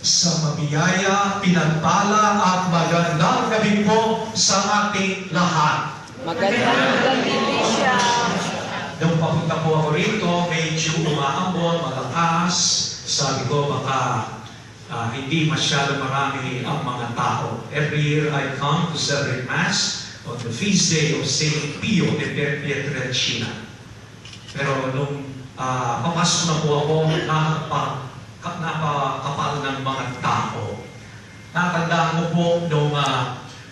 Sa mabiyaya, pinagpala at magandang gabi po sa ating lahat. Magandang gabi din siya. Nung papunta po ako rito, medyo umaambon, malakas. Sabi ko, baka hindi masyado marami ang mga tao. Every year I come to celebrate Mass on the feast day of St. Pio de Pietrelcina. Pero nung papasok na po ako, napakapal ng mga tao. Natandaan ko po nung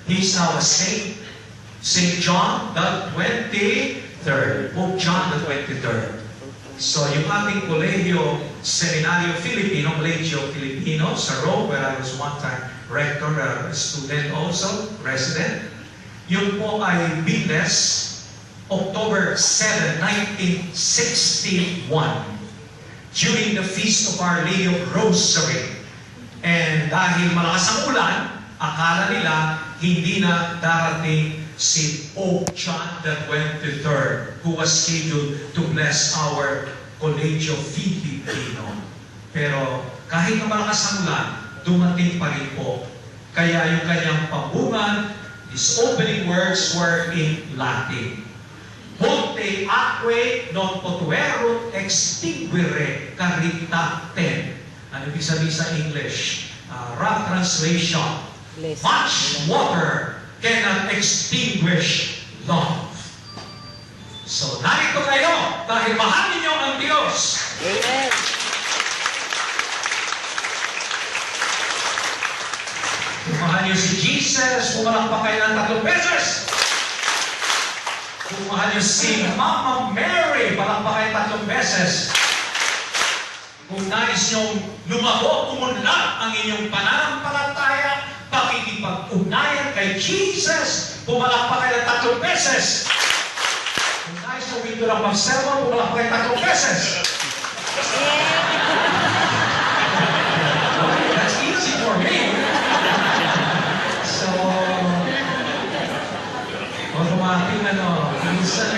he's now a saint, St. John the 23rd, Pope John the 23rd. So yung ating Colegio Seminario Filipino, Colegio Filipino sa Rome, where I was one time rector, student also, resident, yun po ay Bibles, October 7, 1961, during the Feast of Our Lady of Rosary. And dahil malakas ang ulan, akala nila hindi na darating si Pope John the 23rd, who was scheduled to bless our Colegio Filipino. Pero kahit na malakas ang ulan, dumating pa rin po. Kaya yung kanyang pabungan, his opening words were in Latin. Ponte aquae non potuerunt extinguere caritatem. Ano ibig sabihin sa English? Rough translation. Much water cannot extinguish love. So, narito kayo dahil mahal ninyo ang Diyos. Amen. Kung mahal niyo si Jesus, pumalakpak kayo ng 3 beses. Kung mahal niyo si Mama Mary, palakpak kayo 3 beses. Kung nais niyong lumago, umunlad ang inyong pananampalataya, pakikipag-ugnayan kay Jesus, pumalakpak kayo ng 3 beses. Kung nais niyong window ng pag-sermon, pumalakpak kayo 3 beses. That's easy for me. So, automatic minsan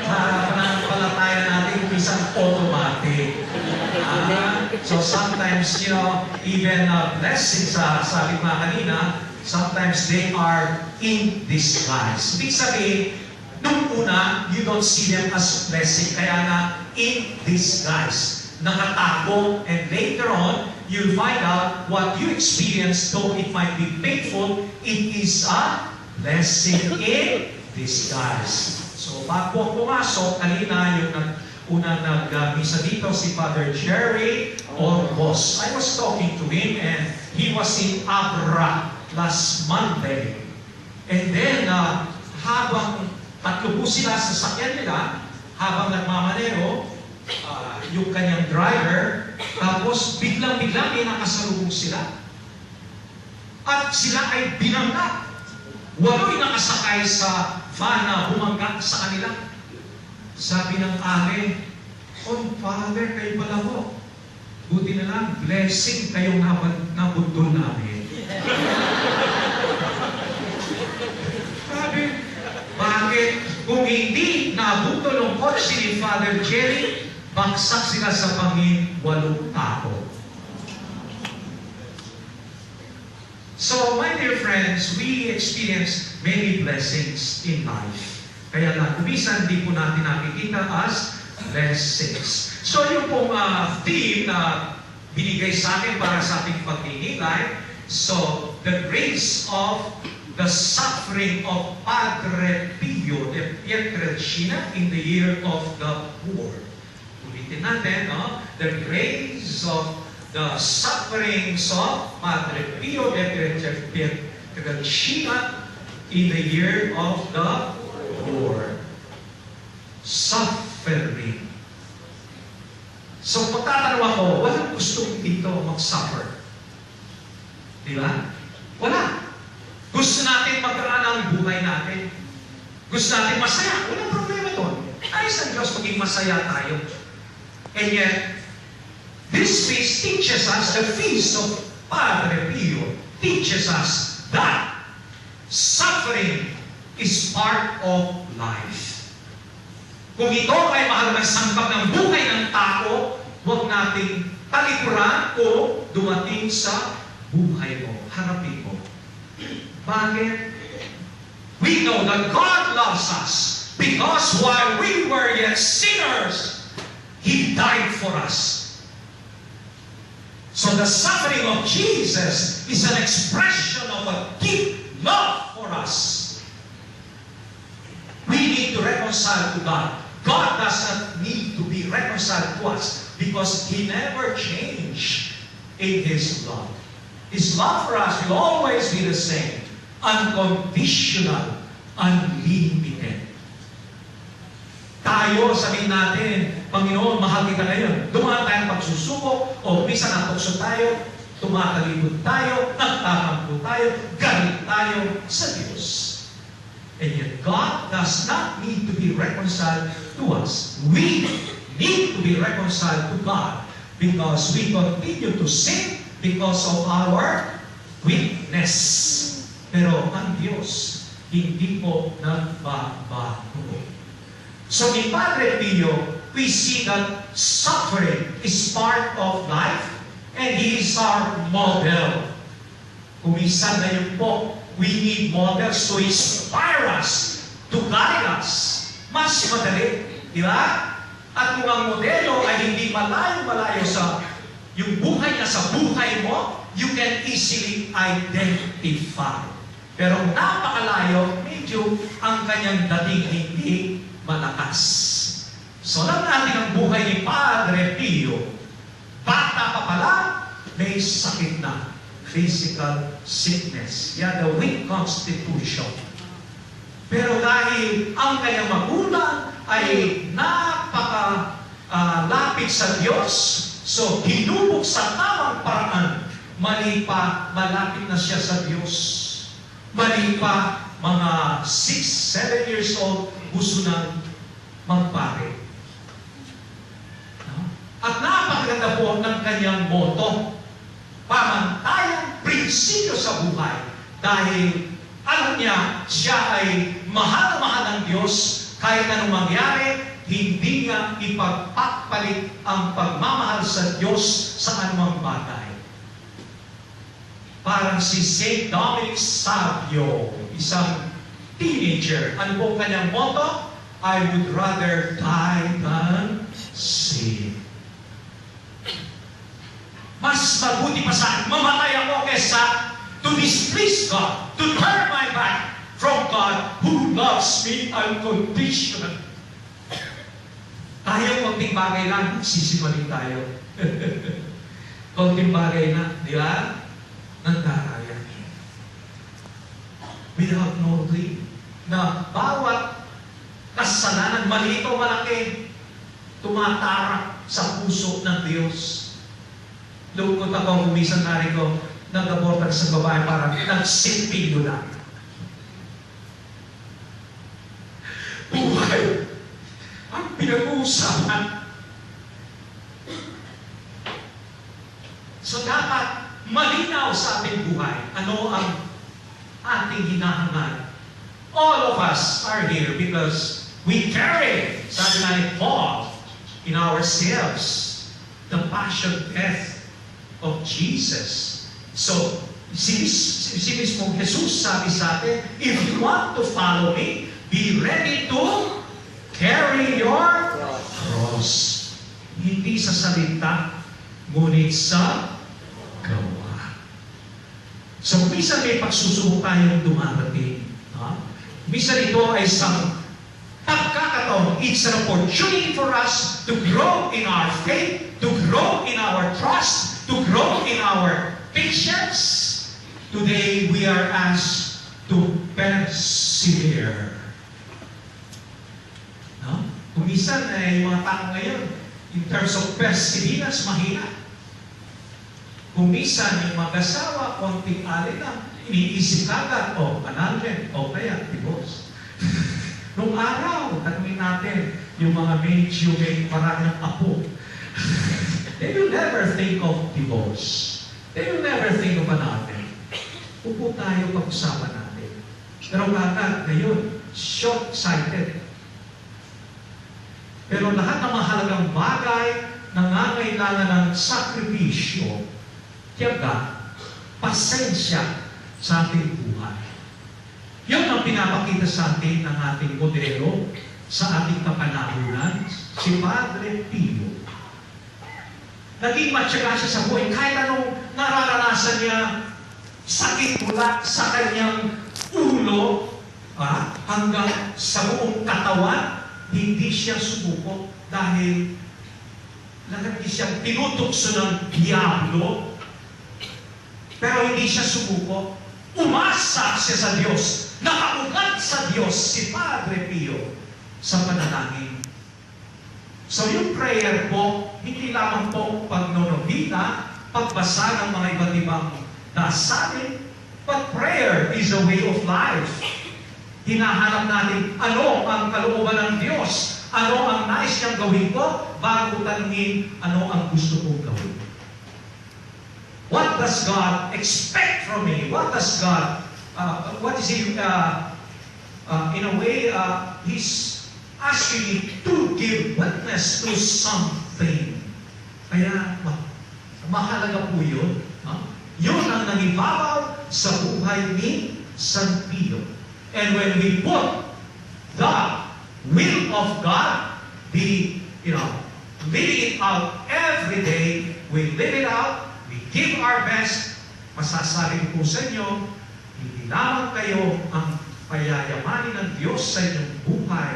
pananampalataya natin, minsan automatic. So sometimes, even blessings, sabi ko kanina, sometimes they are in disguise. Ibig sabihin, nung una, you don't see them as blessing, kaya na in disguise. Nakatago, and later on, you'll find out what you experience, though it might be painful, it is a blessing in disguise. So, bago pumasok, kanina yung unang nag-misa dito, si Father Jerry Orbos. I was talking to him and he was in Abra last Monday. And then, habang tatlo po sila sa sakyan nila, habang nagmamaneho, yung kanyang driver, tapos biglang-biglang may nakasalubong sila. At sila ay binangga. 8 nakasakay sa van na humangga sa kanila. Sabi ng ari, "Oh, Father, kayo pala po. Buti na lang, blessing kayong nabundol namin." Sabi, bakit? Kung hindi nabundol ng kotse ni Father Jerry, baksak sila sa pangin 8 tao. So, my dear friends, we experience many blessings in life. Kaya lang, kumisan hindi po natin nakikita as blessings. So, yung pong theme na binigay sa akin para sa ating pagninilay, so, the grace of the suffering of Padre Pio de Pietrelcina in the year of the poor. Ulitin natin, the grace of the sufferings of Padre Pio de Pietrelcina in the year of the poor. Suffering. So, pagtatanong ako, walang gusto dito mag-suffer. Di ba? Wala. Gusto natin magkaan ang buhay natin. Gusto natin masaya. Walang problema doon. Ayos ang Diyos maging masaya tayo. And yet, this feast teaches us, the feast of Padre Pio teaches us that suffering is part of life. Kung ito ay mahalagang sambak ng buhay ng tao, huwag nating talikuran ko dumating sa buhay mo. Harapin mo. Bakit? We know that God loves us because while we were yet sinners, He died for us. So the suffering of Jesus is an expression of a deep love for us. We need to reconcile to God. God does not need to be reconciled to us because He never changed in His love. His love for us will always be the same. Unconditional, unlimited. Tayo, sabihin natin, Panginoon, mahal kita ngayon. Dumaan tayo ng pagsusubok, o minsan natukso tayo, tumakalibot tayo, nagtatampo tayo, galit tayo sa Diyos. And yet, God does not need to be reconciled to us. We need to be reconciled to God because we continue to sin because of our weakness. Pero ang Diyos, hindi po nagbabago. So in Padre Pio, we see that suffering is part of life and He is our model. Kung minsan na yun po, we need models to inspire us, to guide us. Mas madali, di ba? At kung ang modelo ay hindi malayo-malayo sa yung buhay na sa buhay mo, you can easily identify. Pero kung napakalayo, medyo ang kanyang dating hindi malakas. So, alam natin ang buhay ni Padre Pio. Bata pa pala, may sakit na. Physical sickness. He had a weak constitution. Pero dahil ang kanyang magulang ay napaka-lapit sa Diyos, so hinubog sa tamang paraan, mali pa, malapit na siya sa Diyos. Mali pa, mga 6, 7 years old, gusto nang magpare. At napakaganda po ng kanyang motto, pamantayang prinsipyo sa buhay. Dahil alam niya, siya ay mahal na mahal ng Diyos, kahit anong mangyari, hindi niya ipagpapalit ang pagmamahal sa Diyos sa anumang bagay. Parang si St. Dominic Savio, isang teenager. Ano po kanyang motto? I would rather die than sin. Mas mabuti pa sa akin, mamatay ako kesa to displease God, to turn my back from God who loves me unconditionally. Tayo, konting bagay lang, sisimaling tayo. Konting bagay na, di ba? Nagdaraya. We have no clue na bawat kasalanan, maliit o malaki, tumatarak sa puso ng Diyos. Lungkot ako, kumisan na rin ko, nag-abortan sa babae para nagsimpido lang. Buhay ang pinag-uusapan. So dapat malinaw sa ating buhay. Ano ang ating hinahangad? All of us are here because we carry, sabi nga ni Paul, in ourselves, the passion, death of Jesus. So, si mismong Jesus sabi sa atin, if you want to follow me, be ready to carry your cross. Hindi sa salita, ngunit sa gawa. So, minsan may pagsusuko tayong dumarating. Minsan ito ay isang pagkakataon. It's an opportunity for us to grow in our faith, to grow in our trust, to grow in our patience. Today, we are asked to persevere. Kung minsan ay mga tao ngayon, in terms of perseverance, mahina. Kung minsan yung mag-asawa, konting alin lang, iniisip agad, annulment, kaya divorce. Nung araw, tanungin natin, yung mga medyo may maraming apo. They will never think of divorce. They will never think of annulment. Upo tayo, pag-usapan natin. Pero bakit ngayon, short-sighted. Pero lahat ng mahalagang bagay nangangailangan ng sakripisyo tiyaga, pasensya sa ating buhay. Yun ang pinapakita sa atin ng ating modelo sa ating kapanahunan, si Padre Pio. Naging matyaga siya sa buhay kahit anong nararanasan niya, sakit mula sa kanyang ulo hanggang sa buong katawan, hindi siya sumuko dahil lagi siyang tinutokso ng diablo, pero hindi siya sumuko. Umasa siya sa Diyos. Nakaugat sa Diyos si Padre Pio sa panalangin. So yung prayer po, hindi lamang po pagnonovena, pagbasa ng mga iba't ibang dasalin, but prayer is a way of life. Hinahanap natin ano ang kalooban ng Diyos, ano ang nais niyang gawin ko, bago tanungin ano ang gusto kong gawin. What does God expect from me? What does God, what is He, in a way, He's asking me to give witness to something. Kaya, mahalaga po yun. Yun ang nangibabaw sa buhay ni San Pio. And when we put the will of God, living it out every day, we live it out, we give our best, masasabi ko po sa inyo, hindi lamang kayo ang payayamanin ng Diyos sa inyong buhay,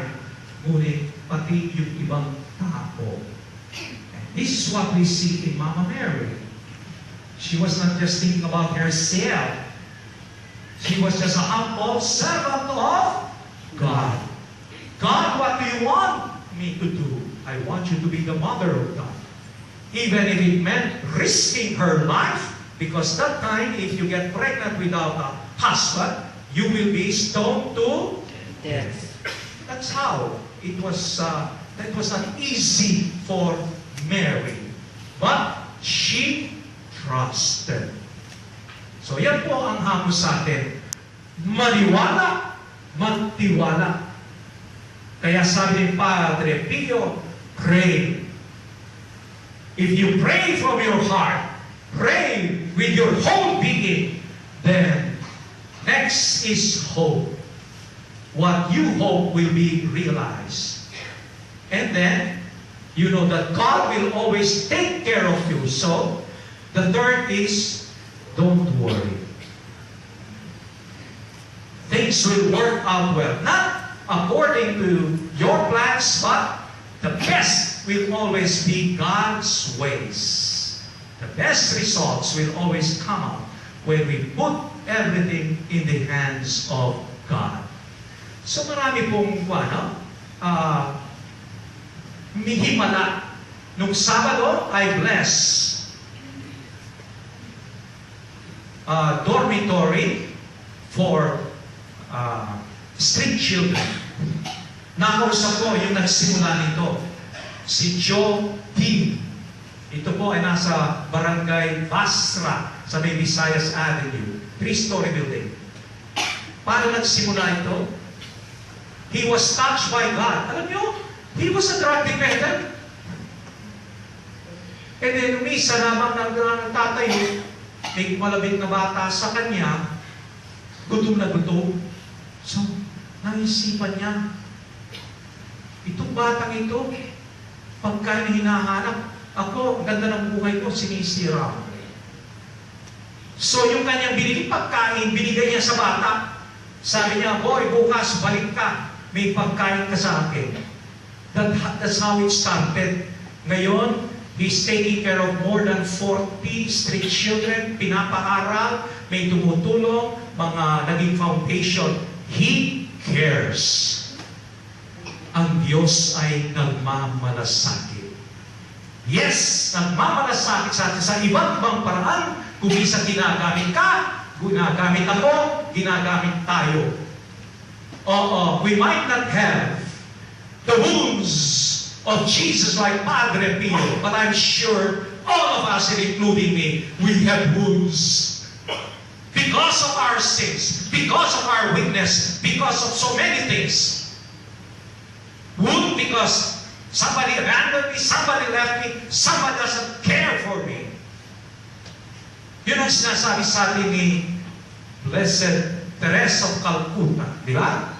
ngunit pati yung ibang tao. And this is what we see in Mama Mary. She was not just thinking about herself. She was just a humble servant of God. God, what do you want me to do? I want you to be the mother of God. Even if it meant risking her life, because that time, if you get pregnant without a husband, you will be stoned to death. That's how it was. That was not easy for Mary, but she trusted. So yan po ang hamon sa atin. Maniwala, magtiwala. Kaya sabi ni Padre Pio, pray. If you pray from your heart, pray with your whole being, then next is hope. What you hope will be realized. And then, you know that God will always take care of you. So, the third is, don't worry. Things will work out well. Not according to your plans, but the best will always be God's ways. The best results will always come out when we put everything in the hands of God. So marami pong himala. Nung Sabado, I bless dormitory for street children. Nakausap ko yung nagsimula nito, si Joe Tim. Ito po ay nasa Barangay Basra sa may Visayas Avenue, 3-story building. Paano nagsimula ito? He was touched by God. Alam nyo, he was a drug dependent. And then, umisa lamang ng tatay, may malabit na bata sa kanya, gutom na gutom. So, naisipan niya, itong batang ito, pagka hinahanap, ako, ganda ng buhay ko, sinisira. So, yung kanyang binili pagkain, binigay niya sa bata. Sabi niya, boy, bukas, balik ka. May pagkain ka sa akin. That's how it started. Ngayon, he's taking care of more than 40 street children, pinapaaral, may tumutulong, mga naging foundation. He cares. Ang Diyos ay nagmamalasakit. Yes, nagmamalasakit sa atin sa iba't ibang paraan. Kung isa ginagamit ka, ginagamit ako, ginagamit tayo. Oo, we might not have the wounds of Jesus like Padre Pio, but I'm sure all of us, including me, we have wounds. Because of our sins, because of our weakness, because of so many things. Wound because somebody abandoned me, somebody left me, somebody doesn't care for me. Yun ang sinasabi sa atin ni Blessed Teresa of Calcutta. Di ba?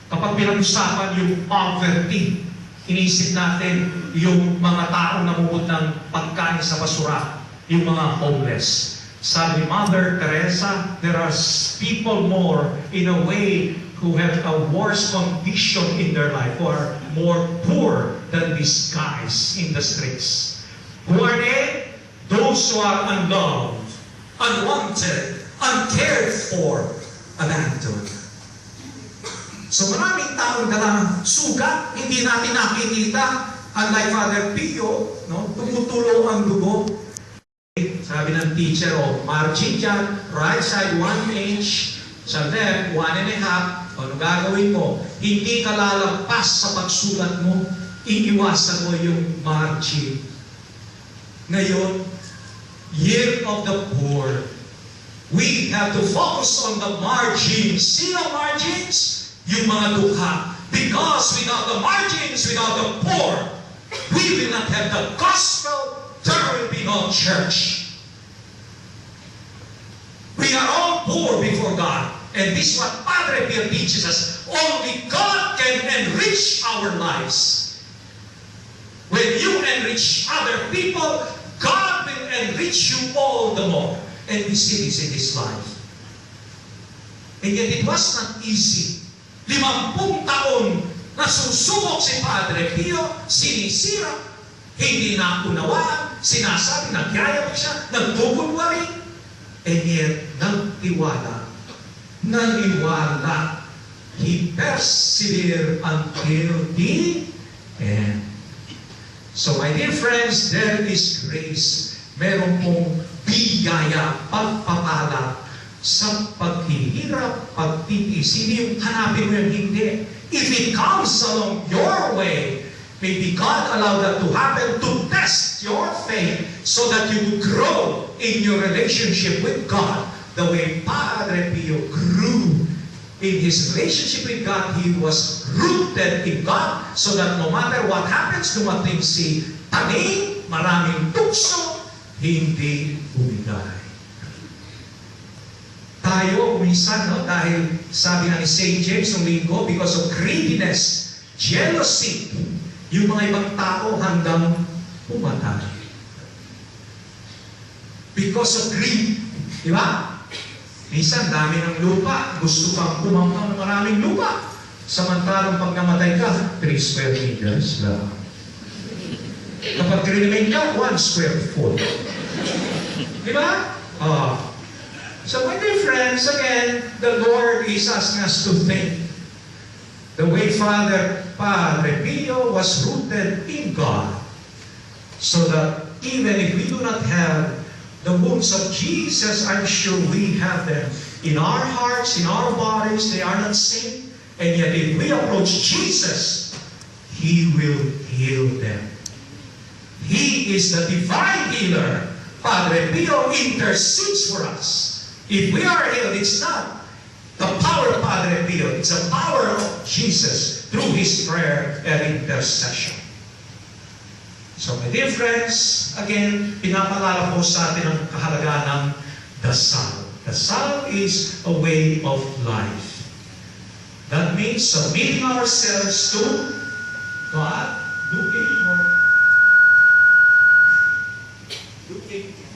Kapag pinag-usapan yung poverty, inisip natin yung mga taong namumot ng pagkain sa basura, yung mga homeless. Sabi ni Mother Teresa, there are people more in a way who have a worse condition in their life, who are more poor than these guys in the streets. Who are they? Those who are unloved, unwanted, uncared for, abandoned. So maraming taong dalang sugat, hindi natin nakikita. Unlike Father Pio, no? Tumutulo ang dugo. Sabi ng teacher, margin dyan, right side 1 inch, sa left 1.5. Ano gagawin mo? Hindi ka lalampas sa pagsulat mo, iiwasan mo yung margin. Ngayon, Year of the Poor, we have to focus on the margins. Sino margins? Yung mga dukha. Because without the margins, without the poor, we will not have the gospel. There will be no church. We are all poor before God. And this is what Padre Pio teaches us. Only God can enrich our lives. When you enrich other people, God will enrich you all the more. And we see this in His life. And yet it was not easy. 50 taon nasusubok si Padre Pio, sinisira, hindi naunawaan, sinasabi, nagyayabang siya, nagtugunwari, and yet nagtiwala. Naniwala. He persevered until the end. So my dear friends, there is grace. Meron pong biyaya, pagpapala sa paghihirap, pagtitis. Hindi yung hanapin mo yung hindi. If it comes along your way, maybe God allow that to happen to test your faith so that you will grow in your relationship with God. The way Padre Pio grew in his relationship with God, he was rooted in God so that no matter what happens, dumating si taning, maraming tukso, hindi bumigay. Tayo, minsan, no, dahil sabi nga ni St. James ng linggo, because of greediness, jealousy, yung mga ibang tao hanggang pumatay. Because of greed. Di ba? Minsan, dami ng lupa. Gusto kang kumamang ng maraming lupa. Samantalang pag namatay ka, 3 square meters lang. Kapag remain ka, 1 square foot. Di ba? So my dear friends, again, the Lord is asking us to think. The way Padre Pio was rooted in God. So that even if we do not have the wounds of Jesus, I'm sure we have them in our hearts, in our bodies. They are not sin. And yet if we approach Jesus, He will heal them. He is the divine healer. Padre Pio intercedes for us. If we are healed, it's not the power of Padre Pio. It's the power of Jesus through His prayer and intercession. So my dear friends, again, pinapalala po sa atin ang kahalagaan ng dasal. Dasal is a way of life. That means submitting ourselves to God,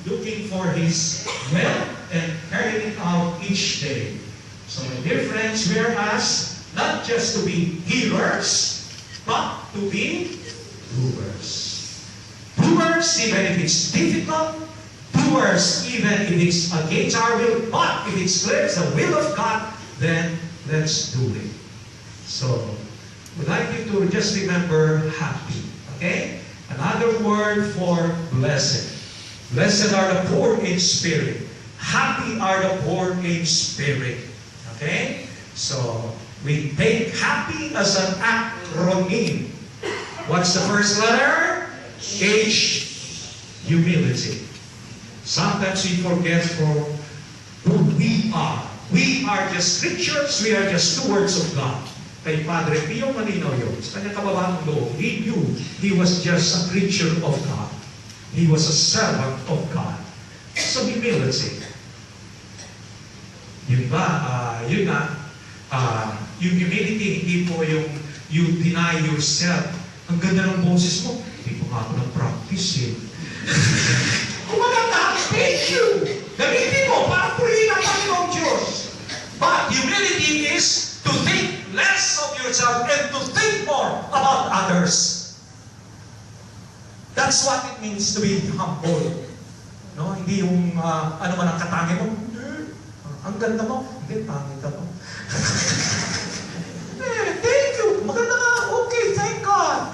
looking for His will and carrying it out each day. So my dear friends, we are asked not just to be hearers, but to be doers. Doers even if it's difficult, doers even if it's against our will, but if it's clear it's the will of God, then let's do it. So, we'd like you to just remember happy, okay? Another word for blessed. Blessed are the poor in spirit. Happy are the poor in spirit. Okay? So, we take happy as an acronym. What's the first letter? H, humility. Sometimes we forget for who we are. We are just creatures, we are just stewards of God. Kay Padre Pio, malinaw yun. Sa kanyang kababang loob, he knew he was just a creature of God. He was a servant of God. So humility. Yun ba? Yun nga. Yung humility, hindi po yung you deny yourself. Ang ganda ng boses mo. Hindi ko nga ako nag-practice eh. Kung maganda, thank you. Gamitin mo para purihin ang Panginoong Diyos. But humility is to think less of yourself and to think more about others. That's what it means to be humble. No, hindi yung ano man ang katangi mo. Ang ganda mo. Hindi, pangit ako. Thank you. Maganda ka. Okay, thank God.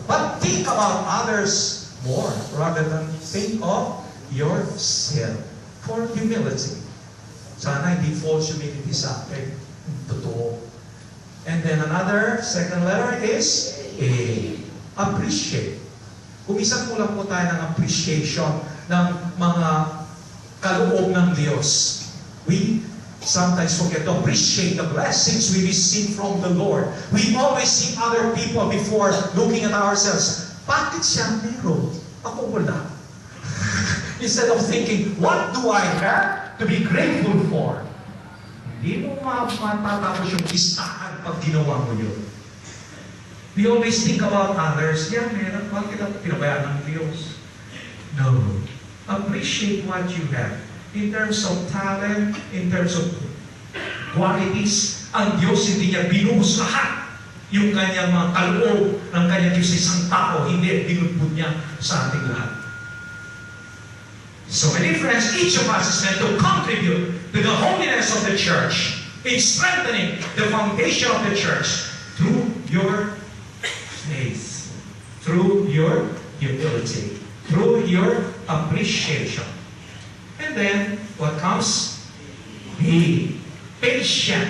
But think about others more rather than think of yourself. For humility. Sana hindi false humility sa akin. Totoo. And then another, second letter is A. Appreciate. Kumisan po lang po tayo ng appreciation ng mga kaloob ng Diyos. We sometimes forget to appreciate the blessings we receive from the Lord. We always see other people before looking at ourselves. Bakit siya meron? Ako wala. Instead of thinking, what do I have to be grateful for? Hindi mo matatapos yung listahan pag ginawa mo yun. We always think about others. Yeah, meron. Bakit ako pinabayaan ng Diyos? No. Appreciate what you have. In terms of talent, in terms of qualities, ang Diyos hindi niya binuhos lahat yung kanyang mga kaloob ng kanyang Diyos sa isang tao. Hindi, binubod niya sa ating lahat. So, my dear friends, each of us is meant to contribute to the holiness of the church in strengthening the foundation of the church through your faith, through your humility, through your appreciation. And then, what comes? Be patient.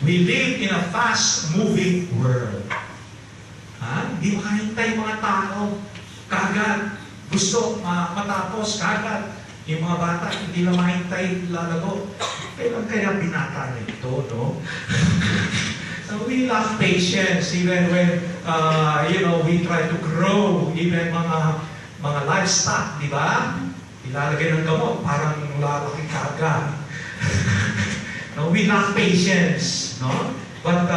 We live in a fast-moving world. Hindi makahintay mga tao. Kagad. Gusto matapos. Kagad. Yung mga bata, hindi na mahintay lalago. Kailan kaya binata nito, no? So we lack patience even when, we try to grow even mga livestock, di ba? Ilalagay ng gamot, parang lalaki kaagad. No, we lack patience, no? But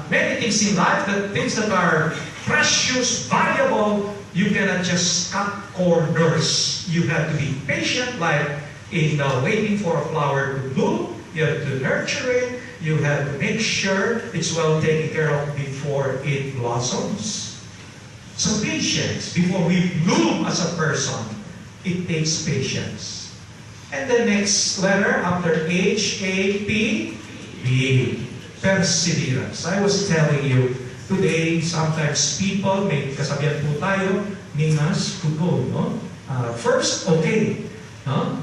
many things in life, the things that are precious, valuable, you cannot just cut corners. You have to be patient, like in waiting for a flower to bloom. You have to nurture it. You have to make sure it's well taken care of before it blossoms. So patience, before we bloom as a person, it takes patience. And the next letter after H, A, P, B. Perseverance. I was telling you, today, sometimes people, may kasabihan po tayo, ningas, kugo, no? First, okay. No?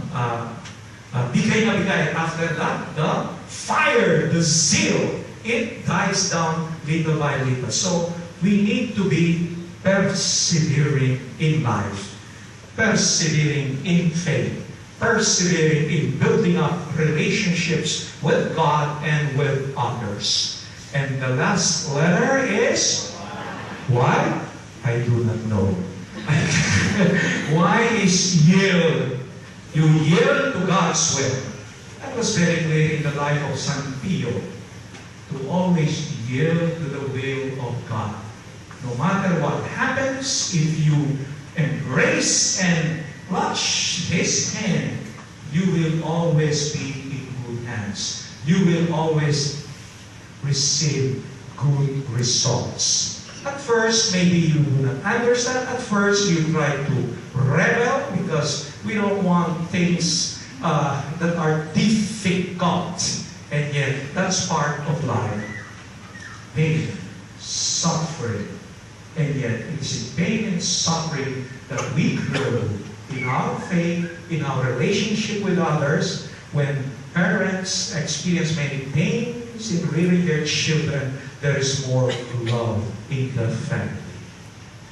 Bigay na bigay. After that, the fire, the zeal, it dies down little by little. So, we need to be persevering in life. Persevering in faith. Persevering in building up relationships with God and with others. And the last letter is why? I do not know. Why is yield? You yield to God's will. That was very clear in the life of San Pio. To always yield to the will of God. No matter what happens, if you embrace and clutch His hand, you will always be in good hands. You will always receive good results. At first, maybe you do not understand. At first, you try to rebel because we don't want things that are difficult. And yet, that's part of life. Pain, suffering. And yet, it is in pain and suffering that we grow in our faith, in our relationship with others. When parents experience many pains in rearing their children, there is more love in the family.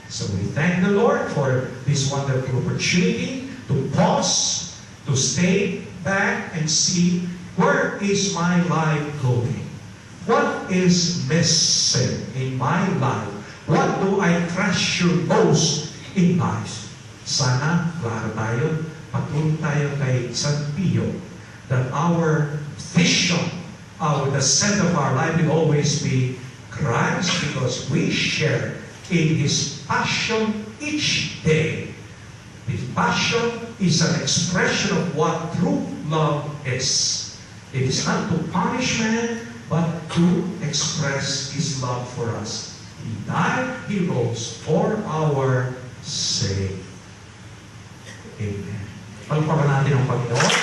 So we thank the Lord for this wonderful opportunity to pause, to stay back and see, where is my life going? What is missing in my life? What do I treasure most in life? Sana, klaro tayo, patuloy tayo kay San Pio that our vision, the center of our life will always be Christ, because we share in His passion each day. His passion is an expression of what true love is. It is not to punish man, but to express His love for us. He died, He rose for our sake. Amen. Palpakan natin ang Panginoon.